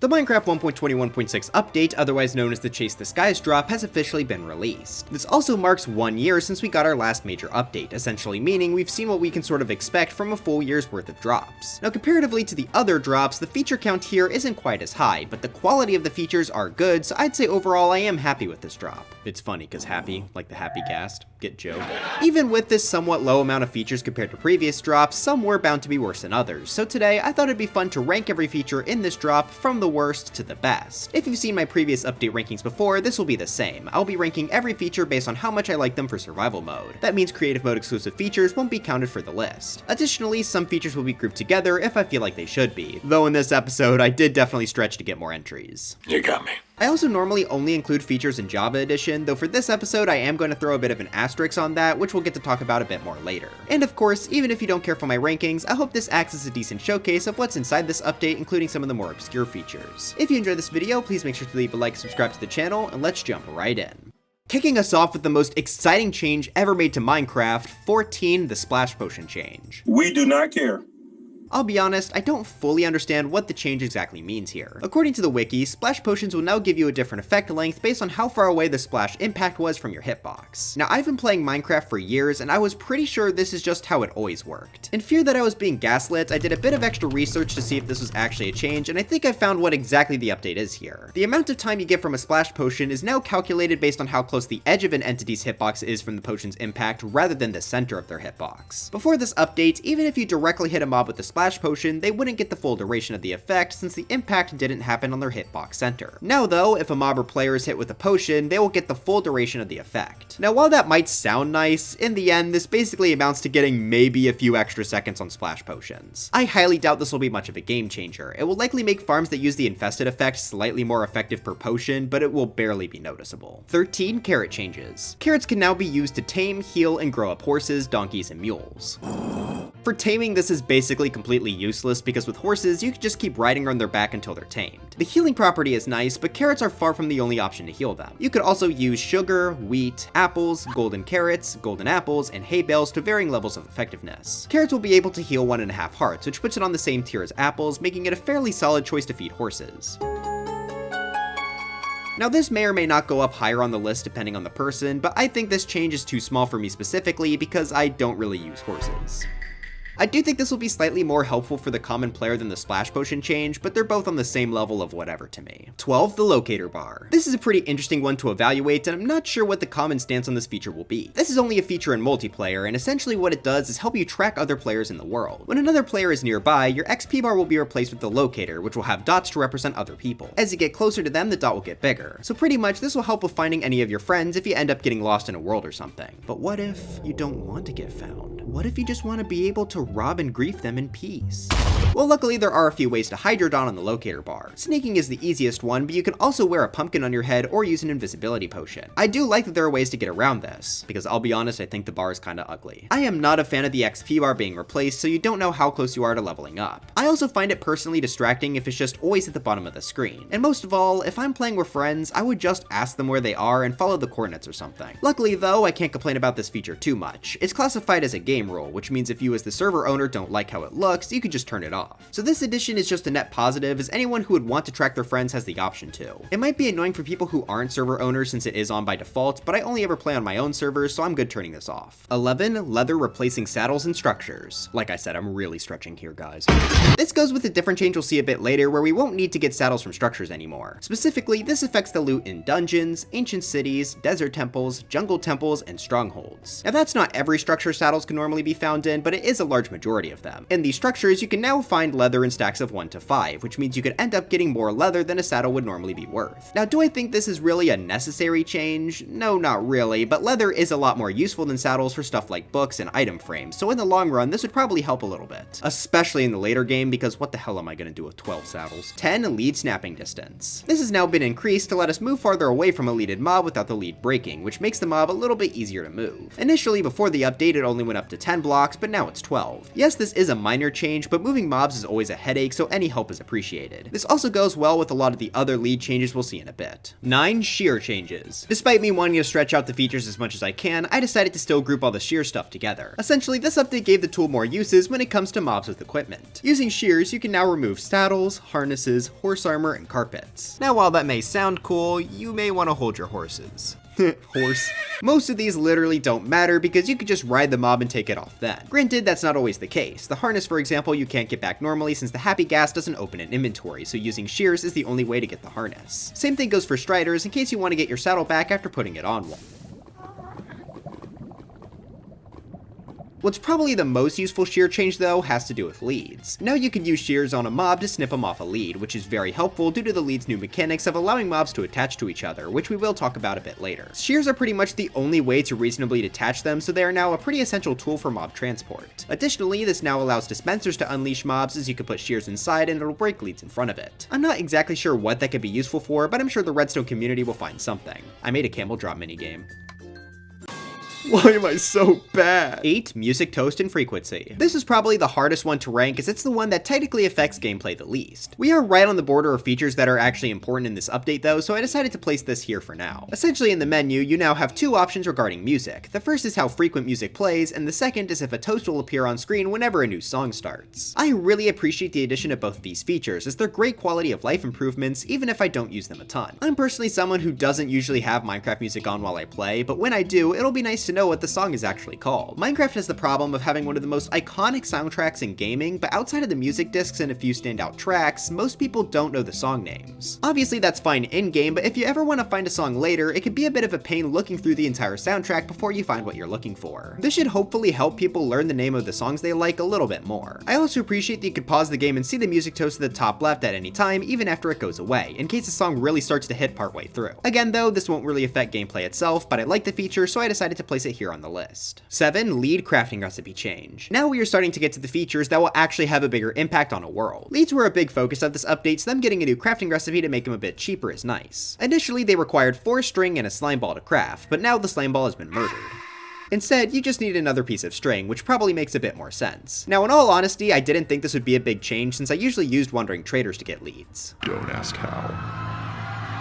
The Minecraft 1.21.6 update, otherwise known as the Chase the Skies drop, has officially been released. This also marks 1 year since we got our last major update, essentially meaning we've seen what we can sort of expect from a full year's worth of drops. Now, comparatively to the other drops, the feature count here isn't quite as high, but the quality of the features are good, so I'd say overall I am happy with this drop. It's funny, cause happy, like the happy ghast, get joke. Even with this somewhat low amount of features compared to previous drops, some were bound to be worse than others, so today I thought it'd be fun to rank every feature in this drop from the worst to the best. If you've seen my previous update rankings before, this will be the same. I'll be ranking every feature based on how much I like them for survival mode. That means creative mode exclusive features won't be counted for the list. Additionally, some features will be grouped together if I feel like they should be, though in this episode I did definitely stretch to get more entries. You got me. I also normally only include features in Java Edition, though for this episode I am going to throw a bit of an asterisk on that, which we'll get to talk about a bit more later. And of course, even if you don't care for my rankings, I hope this acts as a decent showcase of what's inside this update, including some of the more obscure features. If you enjoyed this video, please make sure to leave a like, subscribe to the channel, and let's jump right in. Kicking us off with the most exciting change ever made to Minecraft, 14, the Splash Potion change. We do not care. I'll be honest, I don't fully understand what the change exactly means here. According to the wiki, splash potions will now give you a different effect length based on how far away the splash impact was from your hitbox. Now, I've been playing Minecraft for years, and I was pretty sure this is just how it always worked. In fear that I was being gaslit, I did a bit of extra research to see if this was actually a change, and I think I found what exactly the update is here. The amount of time you get from a splash potion is now calculated based on how close the edge of an entity's hitbox is from the potion's impact, rather than the center of their hitbox. Before this update, even if you directly hit a mob with the splash potion, they wouldn't get the full duration of the effect since the impact didn't happen on their hitbox center. Now though, if a mob or player is hit with a potion, they will get the full duration of the effect. Now while that might sound nice, in the end this basically amounts to getting maybe a few extra seconds on splash potions. I highly doubt this will be much of a game changer. It will likely make farms that use the infested effect slightly more effective per potion, but it will barely be noticeable. 13 carrot changes. Carrots can now be used to tame, heal, and grow up horses, donkeys, and mules. For taming, this is basically completely useless because with horses, you can just keep riding on their back until they're tamed. The healing property is nice, but carrots are far from the only option to heal them. You could also use sugar, wheat, apples, golden carrots, golden apples, and hay bales to varying levels of effectiveness. Carrots will be able to heal 1.5 hearts, which puts it on the same tier as apples, making it a fairly solid choice to feed horses. Now this may or may not go up higher on the list depending on the person, but I think this change is too small for me specifically because I don't really use horses. I do think this will be slightly more helpful for the common player than the splash potion change, but they're both on the same level of whatever to me. 12, the locator bar. This is a pretty interesting one to evaluate, and I'm not sure what the common stance on this feature will be. This is only a feature in multiplayer, and essentially what it does is help you track other players in the world. When another player is nearby, your XP bar will be replaced with the locator, which will have dots to represent other people. As you get closer to them, the dot will get bigger. So pretty much this will help with finding any of your friends if you end up getting lost in a world or something. But what if you don't want to get found? What if you just want to be able to rob and grief them in peace? Well, luckily there are a few ways to hide your dot on the locator bar. Sneaking is the easiest one, but you can also wear a pumpkin on your head or use an invisibility potion. I do like that there are ways to get around this, because I'll be honest, I think the bar is kinda ugly. I am not a fan of the XP bar being replaced, so you don't know how close you are to leveling up. I also find it personally distracting if it's just always at the bottom of the screen. And most of all, if I'm playing with friends, I would just ask them where they are and follow the coordinates or something. Luckily though, I can't complain about this feature too much. It's classified as a game rule, which means if you as the server owner don't like how it looks, you can just turn it off. So this addition is just a net positive, as anyone who would want to track their friends has the option to. It might be annoying for people who aren't server owners since it is on by default, but I only ever play on my own servers, so I'm good turning this off. 11, leather replacing saddles and structures. Like I said, I'm really stretching here, guys. This goes with a different change we'll see a bit later, where we won't need to get saddles from structures anymore. Specifically, this affects the loot in dungeons, ancient cities, desert temples, jungle temples, and strongholds. Now that's not every structure saddles can normally be found in, but it is a large majority of them. In these structures, you can now find leather in stacks of 1 to 5, which means you could end up getting more leather than a saddle would normally be worth. Now, do I think this is really a necessary change? No, not really, but leather is a lot more useful than saddles for stuff like books and item frames, so in the long run, this would probably help a little bit. Especially in the later game, because what the hell am I gonna do with 12 saddles? 10, lead snapping distance. This has now been increased to let us move farther away from a leaded mob without the lead breaking, which makes the mob a little bit easier to move. Initially, before the update, it only went up to 10 blocks, but now it's 12. 12. Yes, this is a minor change, but moving mobs is always a headache, so any help is appreciated. This also goes well with a lot of the other lead changes we'll see in a bit. 9 shear changes. Despite me wanting to stretch out the features as much as I can, I decided to still group all the shear stuff together. Essentially, this update gave the tool more uses when it comes to mobs with equipment. Using shears, you can now remove saddles, harnesses, horse armor, and carpets. Now, while that may sound cool, you may want to hold your horses. Horse. Most of these literally don't matter because you could just ride the mob and take it off then. Granted, that's not always the case. The harness, for example, you can't get back normally since the happy ghast doesn't open an inventory, so using shears is the only way to get the harness. Same thing goes for striders in case you want to get your saddle back after putting it on one. What's probably the most useful shear change though has to do with leads. Now you can use shears on a mob to snip them off a lead, which is very helpful due to the lead's new mechanics of allowing mobs to attach to each other, which we will talk about a bit later. Shears are pretty much the only way to reasonably detach them, so they are now a pretty essential tool for mob transport. Additionally, this now allows dispensers to unleash mobs as you can put shears inside and it'll break leads in front of it. I'm not exactly sure what that could be useful for, but I'm sure the redstone community will find something. I made a camel drop minigame. Why am I so bad? 8. Music toast and frequency. This is probably the hardest one to rank as it's the one that technically affects gameplay the least. We are right on the border of features that are actually important in this update though, so I decided to place this here for now. Essentially in the menu, you now have 2 options regarding music. The first is how frequent music plays, and the second is if a toast will appear on screen whenever a new song starts. I really appreciate the addition of both of these features as they're great quality of life improvements even if I don't use them a ton. I'm personally someone who doesn't usually have Minecraft music on while I play, but when I do, it'll be nice to know what the song is actually called. Minecraft has the problem of having one of the most iconic soundtracks in gaming, but outside of the music discs and a few standout tracks, most people don't know the song names. Obviously that's fine in-game, but if you ever want to find a song later, it can be a bit of a pain looking through the entire soundtrack before you find what you're looking for. This should hopefully help people learn the name of the songs they like a little bit more. I also appreciate that you could pause the game and see the music toast at the top left at any time, even after it goes away, in case the song really starts to hit partway through. Again though, this won't really affect gameplay itself, but I like the feature, so I decided to place it here on the list. 7. Lead crafting recipe change. Now we are starting to get to the features that will actually have a bigger impact on a world. Leads were a big focus of this update, so them getting a new crafting recipe to make them a bit cheaper is nice. Initially, they required 4 string and a slime ball to craft, but now the slime ball has been murdered. Instead, you just need another piece of string, which probably makes a bit more sense. Now, in all honesty, I didn't think this would be a big change since I usually used wandering traders to get leads. Don't ask how.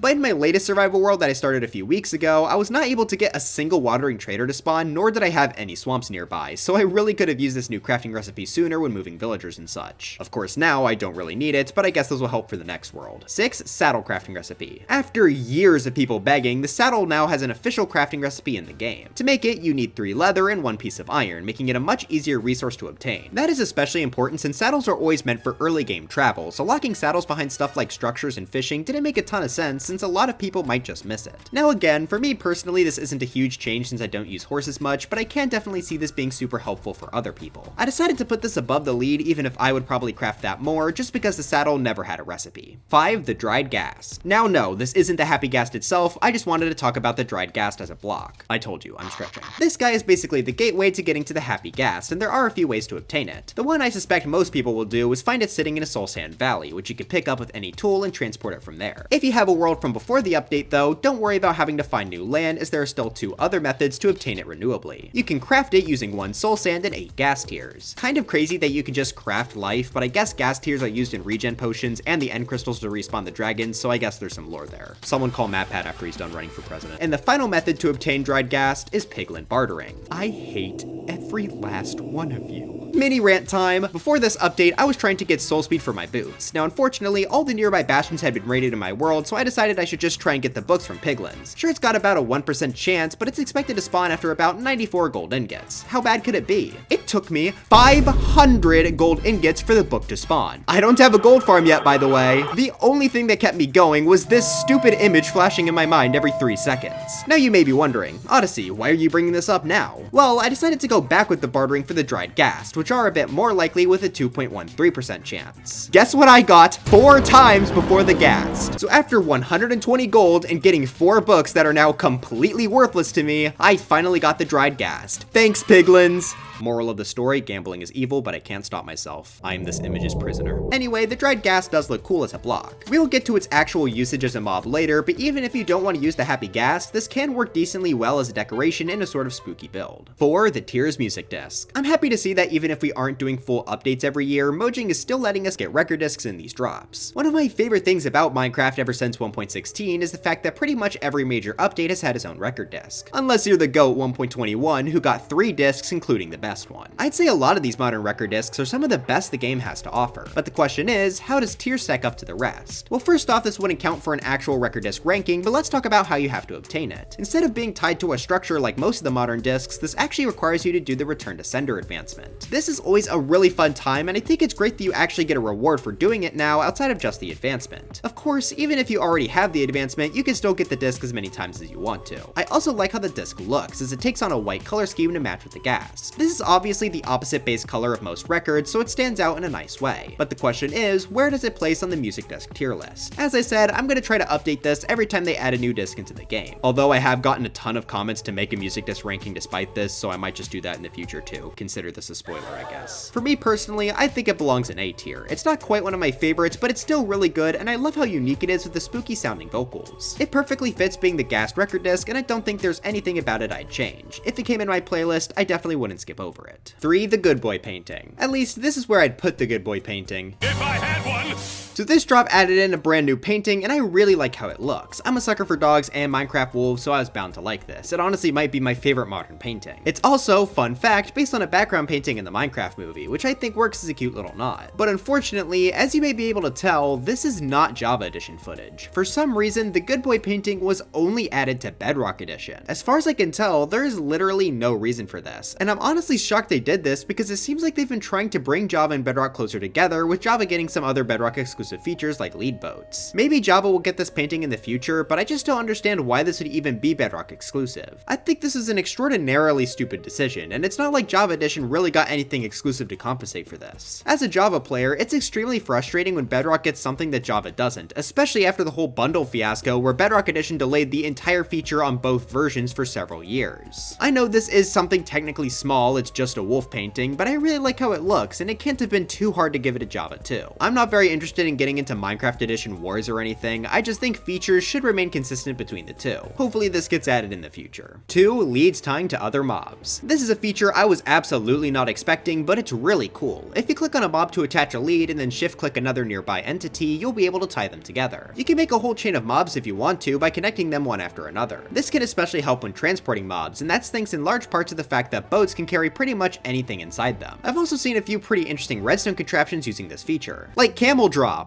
But in my latest survival world that I started a few weeks ago, I was not able to get a single wandering trader to spawn, nor did I have any swamps nearby, so I really could have used this new crafting recipe sooner when moving villagers and such. Of course now I don't really need it, but I guess those will help for the next world. 6. Saddle crafting recipe. After years of people begging, the saddle now has an official crafting recipe in the game. To make it, you need 3 leather and 1 piece of iron, making it a much easier resource to obtain. That is especially important since saddles are always meant for early game travel, so locking saddles behind stuff like structures and fishing didn't make a ton of sense since a lot of people might just miss it. Now again, for me personally, this isn't a huge change since I don't use horses much, but I can definitely see this being super helpful for other people. I decided to put this above the lead even if I would probably craft that more, just because the saddle never had a recipe. 5. The dried ghast. Now no, this isn't the happy ghast itself, I just wanted to talk about the dried ghast as a block. I told you, I'm stretching. This guy is basically the gateway to getting to the happy ghast, and there are a few ways to obtain it. The one I suspect most people will do is find it sitting in a soul sand valley, which you can pick up with any tool and transport it from there. If you have a world from before the update though, don't worry about having to find new land as there are still 2 other methods to obtain it renewably. You can craft it using 1 soul sand and 8 ghast tears. Kind of crazy that you can just craft life, but I guess ghast tears are used in regen potions and the end crystals to respawn the dragons, so I guess there's some lore there. Someone call MatPat after he's done running for president. And the final method to obtain dried ghast is piglin bartering. I hate every last one of you. Mini rant time. Before this update, I was trying to get soul speed for my boots. Now unfortunately, all the nearby bastions had been raided in my world, so I decided I should just try and get the books from piglins. Sure, it's got about a 1% chance, but it's expected to spawn after about 94 gold ingots. How bad could it be? It took me 500 gold ingots for the book to spawn. I don't have a gold farm yet, by the way. The only thing that kept me going was this stupid image flashing in my mind every 3 seconds. Now you may be wondering, Odyssey, why are you bringing this up now? Well, I decided to go back with the bartering for the dried ghast, which are a bit more likely with a 2.13% chance. Guess what I got 4 times before the ghast? So after 120 gold and getting 4 books that are now completely worthless to me, I finally got the dried ghast. Thanks, piglins. Moral of the story, gambling is evil, but I can't stop myself. I am this image's prisoner. Anyway, the dried ghast does look cool as a block. We will get to its actual usage as a mob later, but even if you don't want to use the happy ghast, this can work decently well as a decoration in a sort of spooky build. 4. The Tears music disc. I'm happy to see that even if we aren't doing full updates every year, Mojang is still letting us get record discs in these drops. One of my favorite things about Minecraft ever since 1.16 is the fact that pretty much every major update has had its own record disc. Unless you're the GOAT 1.21 who got 3 discs including the best one. I'd say a lot of these modern record discs are some of the best the game has to offer, but the question is, how does Tears stack up to the rest? Well, first off, this wouldn't count for an actual record disc ranking, but let's talk about how you have to obtain it. Instead of being tied to a structure like most of the modern discs, this actually requires you to do the return to sender advancement. This is always a really fun time, and I think it's great that you actually get a reward for doing it now outside of just the advancement. Of course, even if you already have the advancement, you can still get the disc as many times as you want to. I also like how the disc looks, as it takes on a white color scheme to match with the ghast. This is obviously the opposite base color of most records, so it stands out in a nice way. But the question is, where does it place on the music disc tier list? As I said, I'm going to try to update this every time they add a new disc into the game. Although I have gotten a ton of comments to make a music disc ranking despite this, so I might just do that in the future too. Consider this a spoiler, I guess. For me personally, I think it belongs in A tier. It's not quite one of my favorites, but it's still really good, and I love how unique it is with the spooky sounding vocals. It perfectly fits being the ghast record disc, and I don't think there's anything about it I'd change. If it came in my playlist, I definitely wouldn't skip over it. 3. The Good Boy painting. At least this is where I'd put the Good Boy painting. If I had one! So this drop added in a brand new painting, and I really like how it looks. I'm a sucker for dogs and Minecraft wolves, so I was bound to like this. It honestly might be my favorite modern painting. It's also, fun fact, based on a background painting in the Minecraft movie, which I think works as a cute little nod. But unfortunately, as you may be able to tell, this is not Java Edition footage. For some reason, the Good Boy painting was only added to Bedrock Edition. As far as I can tell, there is literally no reason for this, and I'm honestly shocked they did this because it seems like they've been trying to bring Java and Bedrock closer together, with Java getting some other Bedrock exclusive features like lead boats. Maybe Java will get this painting in the future, but I just don't understand why this would even be Bedrock exclusive. I think this is an extraordinarily stupid decision, and it's not like Java Edition really got anything exclusive to compensate for this. As a Java player, it's extremely frustrating when Bedrock gets something that Java doesn't, especially after the whole bundle fiasco where Bedrock Edition delayed the entire feature on both versions for several years. I know this is something technically small, it's just a wolf painting, but I really like how it looks, and it can't have been too hard to give it a Java too. I'm not very interested in getting into Minecraft Edition wars or anything, I just think features should remain consistent between the two. Hopefully this gets added in the future. 2. Leads tying to other mobs. This is a feature I was absolutely not expecting, but it's really cool. If you click on a mob to attach a lead and then shift click another nearby entity, you'll be able to tie them together. You can make a whole chain of mobs if you want to by connecting them one after another. This can especially help when transporting mobs, and that's thanks in large part to the fact that boats can carry pretty much anything inside them. I've also seen a few pretty interesting redstone contraptions using this feature, like camel drop.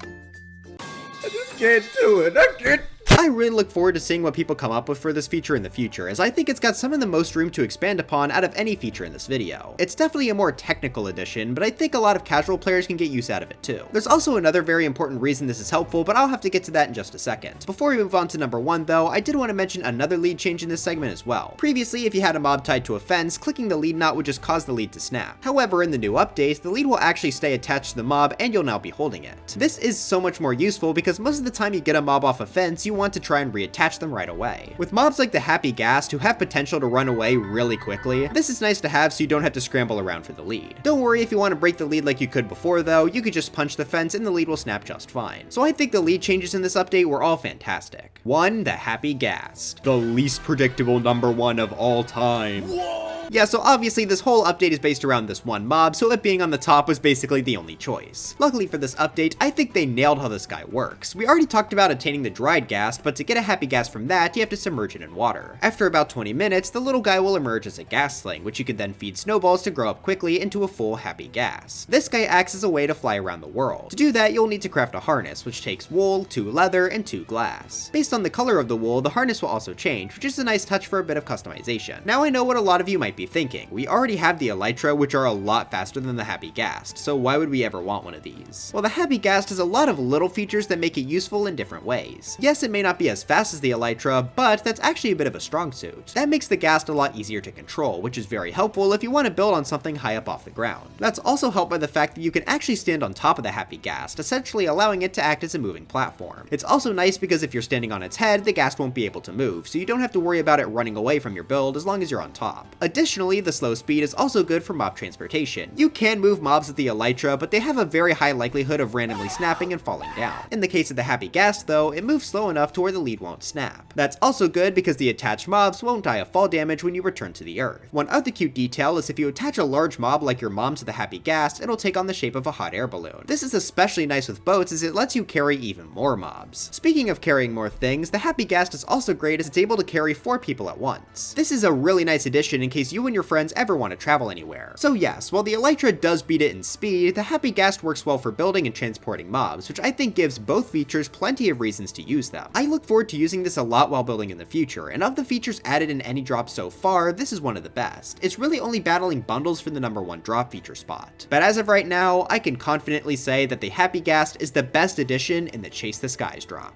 I just can't do it. I can't. I really look forward to seeing what people come up with for this feature in the future, as I think it's got some of the most room to expand upon out of any feature in this video. It's definitely a more technical addition, but I think a lot of casual players can get use out of it too. There's also another very important reason this is helpful, but I'll have to get to that in just a second. Before we move on to number 1 though, I did want to mention another lead change in this segment as well. Previously, if you had a mob tied to a fence, clicking the lead knot would just cause the lead to snap. However, in the new update, the lead will actually stay attached to the mob and you'll now be holding it. This is so much more useful because most of the time you get a mob off a fence, you want to try and reattach them right away. With mobs like the happy ghast who have potential to run away really quickly, this is nice to have so you don't have to scramble around for the lead. Don't worry if you want to break the lead like you could before though, you could just punch the fence and the lead will snap just fine. So I think the lead changes in this update were all fantastic. 1. The happy ghast. The least predictable number 1 of all time. Whoa. Yeah, so obviously this whole update is based around this one mob, so it being on the top was basically the only choice. Luckily for this update, I think they nailed how this guy works. We already talked about obtaining the dried ghast, but to get a happy ghast from that, you have to submerge it in water. After about 20 minutes, the little guy will emerge as a ghast sling, which you can then feed snowballs to grow up quickly into a full happy ghast. This guy acts as a way to fly around the world. To do that, you'll need to craft a harness, which takes wool, 2 leather, and 2 glass. Based on the color of the wool, the harness will also change, which is a nice touch for a bit of customization. Now I know what a lot of you might be thinking. We already have the elytra, which are a lot faster than the happy ghast, so why would we ever want one of these? Well, the happy ghast has a lot of little features that make it useful in different ways. Yes, it may not be as fast as the elytra, but that's actually a bit of a strong suit. That makes the ghast a lot easier to control, which is very helpful if you want to build on something high up off the ground. That's also helped by the fact that you can actually stand on top of the happy ghast, essentially allowing it to act as a moving platform. It's also nice because if you're standing on its head, the ghast won't be able to move, so you don't have to worry about it running away from your build as long as you're on top. Additionally, Additionally, the slow speed is also good for mob transportation. You can move mobs with the elytra, but they have a very high likelihood of randomly snapping and falling down. In the case of the happy ghast though, it moves slow enough to where the lead won't snap. That's also good because the attached mobs won't die of fall damage when you return to the earth. One other cute detail is if you attach a large mob like your mom to the happy ghast, it'll take on the shape of a hot air balloon. This is especially nice with boats as it lets you carry even more mobs. Speaking of carrying more things, the happy ghast is also great as it's able to carry 4 people at once. This is a really nice addition in case you and your friends ever want to travel anywhere. So yes, while the elytra does beat it in speed, the happy ghast works well for building and transporting mobs, which I think gives both features plenty of reasons to use them. I look forward to using this a lot while building in the future, and of the features added in any drop so far, this is one of the best. It's really only battling bundles for the #1 drop feature spot. But as of right now, I can confidently say that the happy ghast is the best addition in the Chase the Skies drop.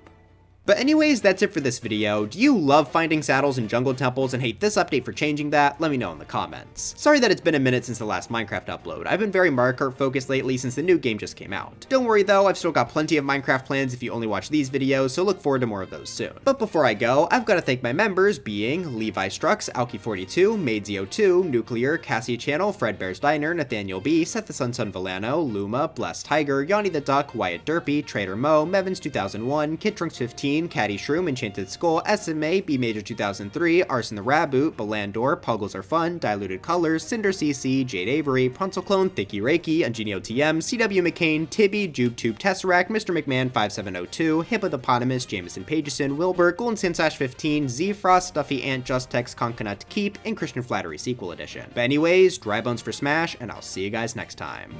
But anyways, that's it for this video. Do you love finding saddles in jungle temples and hate this update for changing that? Let me know in the comments. Sorry that it's been a minute since the last Minecraft upload. I've been very Mario Kart focused lately since the new game just came out. Don't worry though, I've still got plenty of Minecraft plans if you only watch these videos, so look forward to more of those soon. But before I go, I've got to thank my members being Levi Strux, Alki42, Maidzio2, Nuclear, Cassie Channel, Fred Bear's Diner, Nathaniel B, Seth the Sun Villano, Luma, Blessed Tiger, Yanni the Duck, Wyatt Derpy, Trader Mo, Mevins 2001, Kid Trunks 15, Caddy Shroom, Enchanted Skull, SMA, B Major 2003, Arson the Raboot, Balandor, Puggles Are Fun, Diluted Colors, Cinder CC, Jade Avery, Pruncel Clone, Thicky Reiki, Ingenio TM, CW McCain, Tibby, JubeTube Tesseract, Mr. McMahon 5702, Hippopotamus, Jameson Pageson, Wilbur, Golden Sand 15, Z Frost, Stuffy Ant, Just Text, Concanut Keep, and Christian Flattery Sequel Edition. But anyways, dry bones for Smash, and I'll see you guys next time.